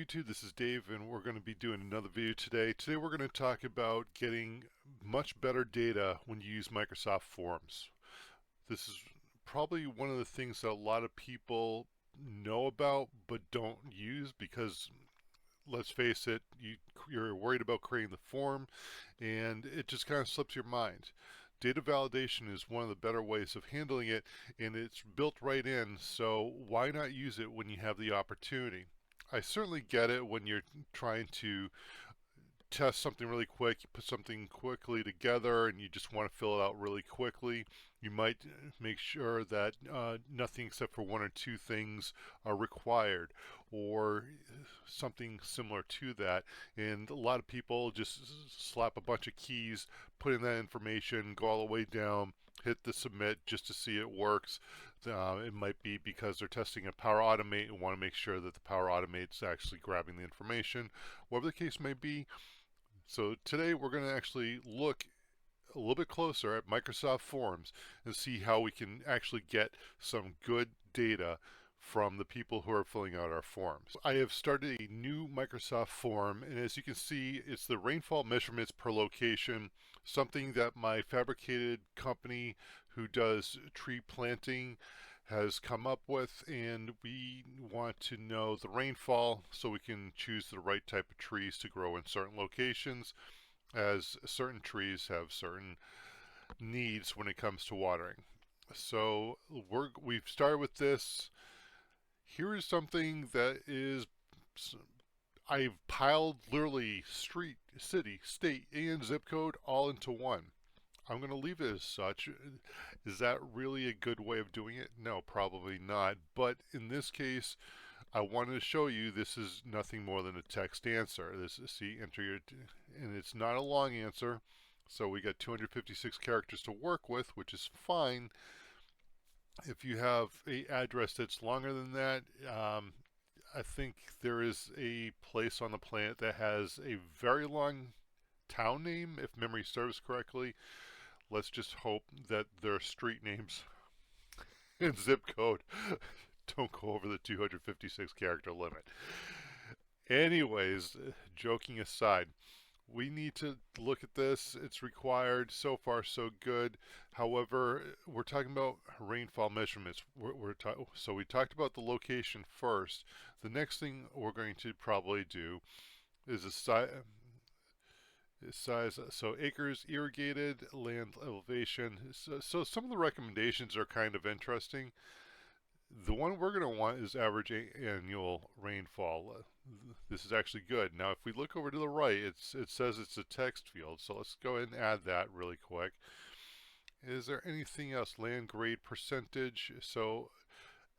YouTube, this is Dave, and we're going to be doing another video today. Today we're going to talk about getting much better data when you use Microsoft Forms. This is probably one of the things that a lot of people know about but don't use because, let's face it, you're worried about creating the form and it just kind of slips your mind. Data validation is one of the better ways of handling it, and it's built right in, so why not use it when you have the opportunity? I certainly get it when you're trying to test something really quick, you put something quickly together and you just want to fill it out really quickly. You might make sure that nothing except for one or two things are required or something similar to that. And a lot of people just slap a bunch of keys, put in that information, go all the way down, hit the submit just to see it works. It might be because they're testing a Power Automate and want to make sure that the Power Automate is actually grabbing the information. Whatever the case may be, so today we're going to actually look a little bit closer at Microsoft Forms and see how we can actually get some good data from the people who are filling out our forms. I have started a new Microsoft form, and as you can see, it's the rainfall measurements per location, something that my fabricated company who does tree planting has come up with, and we want to know the rainfall so we can choose the right type of trees to grow in certain locations, as certain trees have certain needs when it comes to watering. So we've started with this. Here is something that is, I've piled literally street, city, state, and zip code all into one. I'm going to leave it as such. Is that really a good way of doing it? No, probably not. But in this case, I wanted to show you this is nothing more than a text answer. This is, see, enter your, and it's not a long answer. So we got 256 characters to work with, which is fine. If you have a address that's longer than that, I think there is a place on the planet that has a very long town name, if memory serves correctly. Let's just hope that their street names and zip code don't go over the 256 character limit. Anyways, joking aside, we need to look at this. It's required. So far, so good. However, we're talking about rainfall measurements. So we talked about the location first. The next thing we're going to probably do is a size. So acres irrigated, land elevation. So some of the recommendations are kind of interesting. The one we're going to want is average annual rainfall. This is actually good. Now, if we look over to the right, it says it's a text field. So let's go ahead and add that really quick. Is there anything else? Land grade percentage. So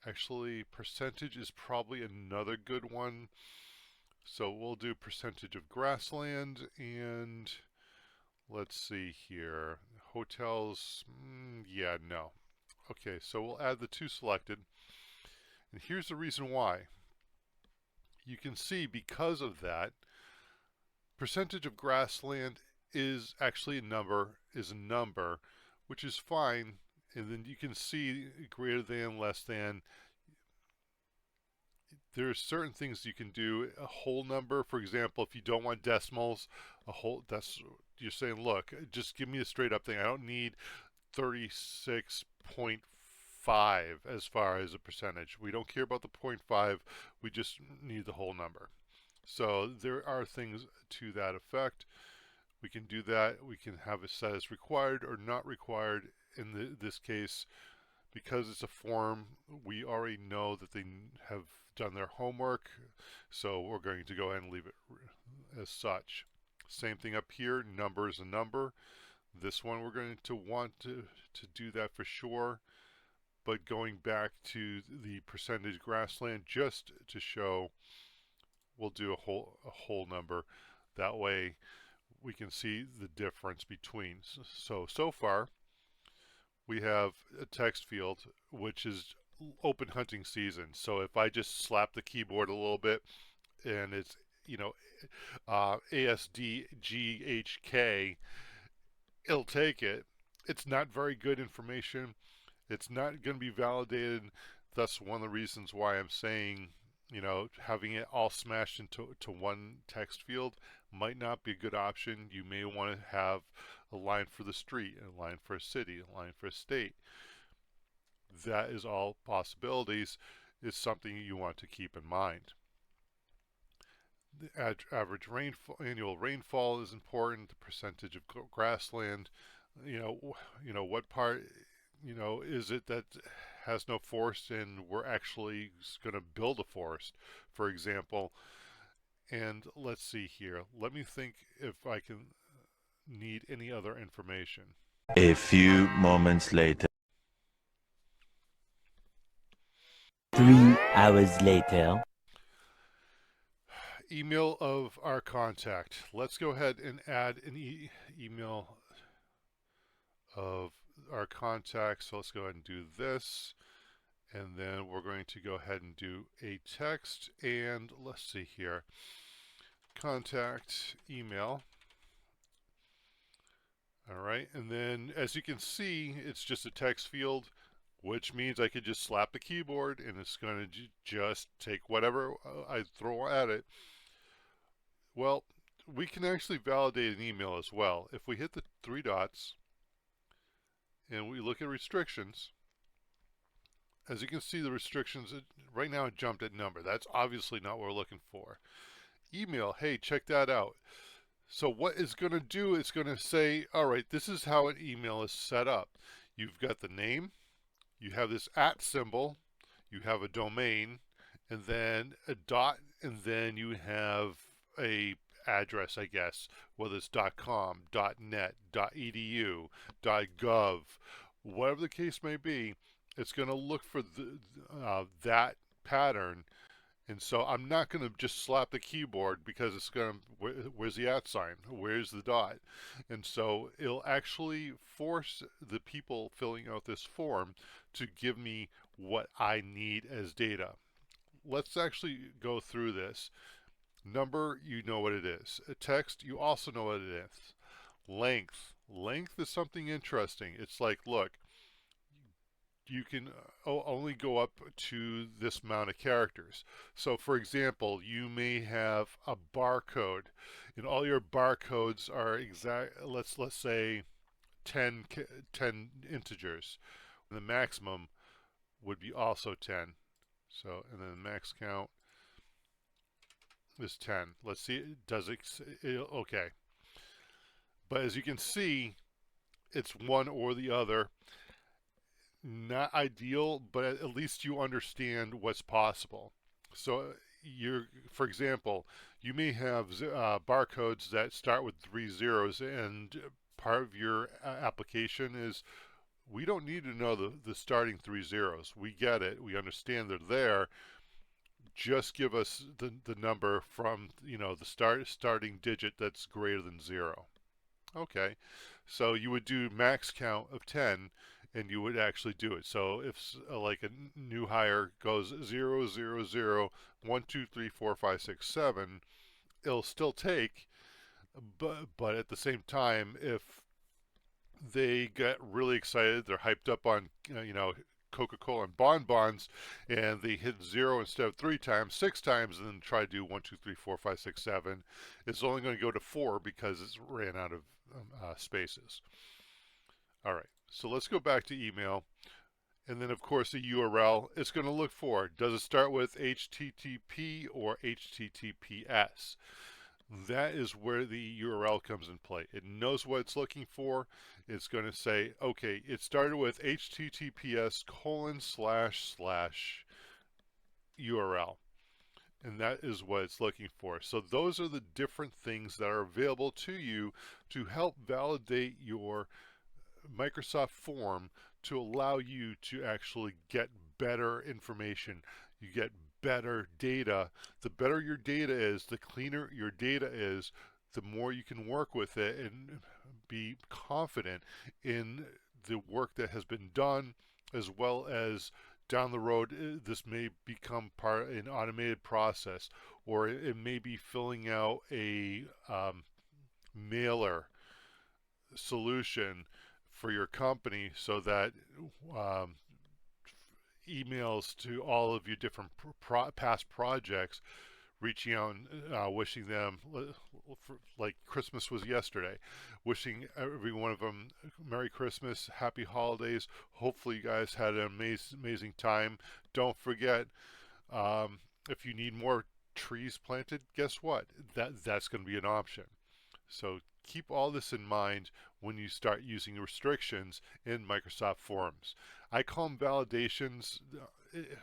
actually, percentage is probably another good one. So we'll do percentage of grassland, and let's see here. Hotels, yeah, no. Okay, so we'll add the two selected. And here's the reason why. You can see because of that, percentage of grassland is actually a number, which is fine. And then you can see greater than, less than. There's certain things you can do. A whole number, for example, if you don't want decimals, you're saying, look, just give me a straight up thing. I don't need 36.5 as far as a percentage. We don't care about the 0.5, we just need the whole number. So there are things to that effect. We can do that. We can have it set as required or not required. In this case, because it's a form, we already know that they have done their homework, so we're going to go ahead and leave it as such. Same thing up here, number is a number. This one we're going to want to do that for sure, but going back to the percentage grassland just to show, we'll do a whole number. That way we can see the difference between. So far we have a text field which is open hunting season. So if I just slap the keyboard a little bit and it's, you know, ASDGHK, it'll take it. It's not very good information. It's not going to be validated. Thus, one of the reasons why I'm saying having it all smashed into one text field might not be a good option. You may want to have a line for the street, a line for a city, a line for a state. That is all possibilities. Is something you want to keep in mind. The average annual rainfall is important. The percentage of grassland. What part. Is it that has no forest and we're actually going to build a forest, for example. And let's see here. Let me think if I can need any other information. A few moments later. 3 hours later. Email of our contact. Let's go ahead and add an email of our contact. So let's go ahead and do this. And then we're going to go ahead and do a text. And let's see here. Contact email. All right. And then as you can see, it's just a text field, which means I could just slap the keyboard and it's going to just take whatever I throw at it. Well, we can actually validate an email as well. If we hit the three dots and we look at restrictions, as you can see, the restrictions, right now it jumped at number. That's obviously not what we're looking for. Email, hey, check that out. So what it's going to do, it's going to say, all right, this is how an email is set up. You've got the name, you have this @ symbol, you have a domain, and then a dot, and then you have a address, I guess, whether it's .com, .net, .edu, .gov, whatever the case may be. It's going to look for that pattern. And so I'm not going to just slap the keyboard because it's going to, where's the @ sign? Where's the dot? And so it'll actually force the people filling out this form to give me what I need as data. Let's actually go through this. Number, you know what it is. A text, you also know what it is. Length. Length is something interesting. It's like, look, you can only go up to this amount of characters. So for example, you may have a barcode, and all your barcodes are let's say 10 integers. And the maximum would be also 10. So, and then the max count is 10. Let's see, does it, okay. But as you can see, it's one or the other. Not ideal, but at least you understand what's possible. So for example, you may have barcodes that start with 3 zeros, and part of your application is we don't need to know the starting 3 zeros. We get it. We understand they're there. Just give us the number from the starting digit that's greater than 0. Okay, so you would do max count of 10. And you would actually do it. So if like a new hire goes 0, 0, 0, 1, 2, 3, 4, 5, 6, 7, it'll still take, but at the same time, if they get really excited, they're hyped up on Coca-Cola and bonbons, and they hit 0 instead of 3 times, 6 times, and then try to do 1, 2, 3, 4, 5, 6, 7, it's only going to go to 4 because it's ran out of spaces. All right. So let's go back to email. And then, of course, the URL. It's going to look for, does it start with HTTP or HTTPS? That is where the URL comes in play. It knows what it's looking for. It's going to say, okay, it started with HTTPS:// And that is what it's looking for. So those are the different things that are available to you to help validate your Microsoft form to allow you to actually get better information. You get better data. The better your data is, the cleaner your data is, the more you can work with it and be confident in the work that has been done, as well as down the road this may become part of an automated process, or it may be filling out a mailer solution for your company so that emails to all of your different past projects, reaching out and wishing them, like Christmas was yesterday, wishing every one of them Merry Christmas, Happy Holidays. Hopefully, you guys had an amazing time. Don't forget, if you need more trees planted, guess what? That's going to be an option. So keep all this in mind when you start using restrictions in Microsoft Forms. I call them validations,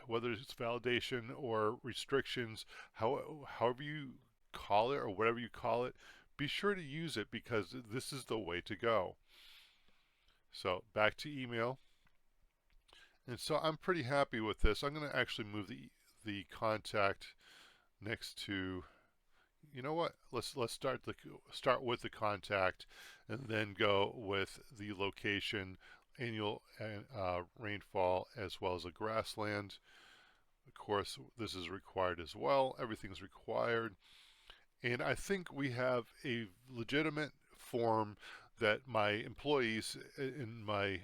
whether it's validation or restrictions, however you call it or whatever you call it, be sure to use it because this is the way to go. So back to email. And so I'm pretty happy with this. I'm going to actually move the contact next to, you know what? Let's start with the contact, and then go with the location, annual rainfall, as well as a grassland. Of course, this is required as well. Everything's required, and I think we have a legitimate form that my employees in my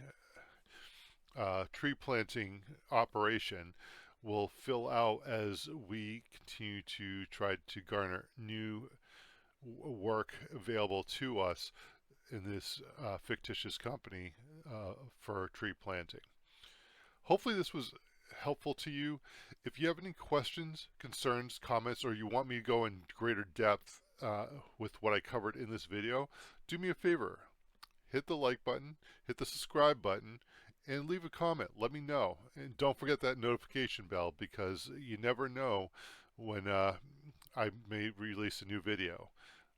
tree planting operation will fill out as we continue to try to garner new work available to us in this fictitious company for tree planting. Hopefully this was helpful to you. If you have any questions, concerns, comments, or you want me to go in greater depth with what I covered in this video, do me a favor. Hit the like button, hit the subscribe button, and leave a comment. Let me know. And don't forget that notification bell because you never know when I may release a new video.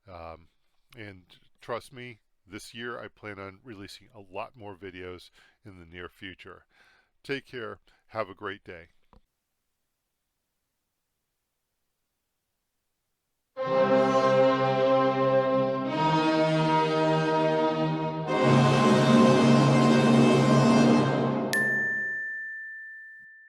Um, and trust me, this year I plan on releasing a lot more videos in the near future. Take care. Have a great day.